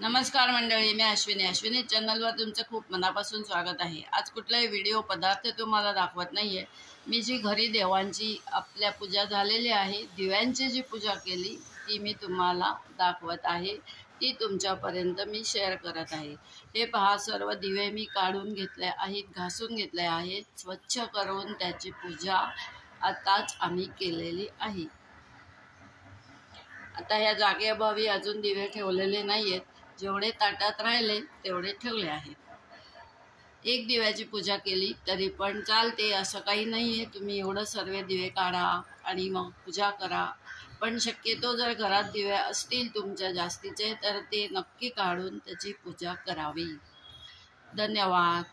नमस्कार मंडळी, मी अश्विनी चॅनलवर तुमचं खूप मनापासून स्वागत आहे। आज कुठलाही व्हिडिओ पदार्थ तुम्हाला दाखवत नाहीये। मी जी घरी देवांची आपल्या पूजा झालेली आहे, दिव्यांची जी पूजा केली ती मी तुम्हाला दाखवत आहे, ती तुमच्यापर्यंत मी शेअर करत आहे। हे पहा, सर्व दिवे मी काढून घेतले आहेत, घासून घेतले आहेत, स्वच्छ करून त्याची पूजा आताच आम्ही केलेली आहे। आता ह्या जागेअभावी अजून दिवे ठेवलेले नाहीयेत, जेवढे ताटात राहिले तेवढे ठेवले आहेत। एक दिव्याची पूजा केली तरी पण चालते, असं काही नाहीये। तुम्ही एवढं सर्व दिवे काढा आणि मग पूजा करा, पण शक्यतो जर घरात दिवे असतील तुमच्या जास्तीचे तर ते नक्की काढून त्याची पूजा करावी। धन्यवाद।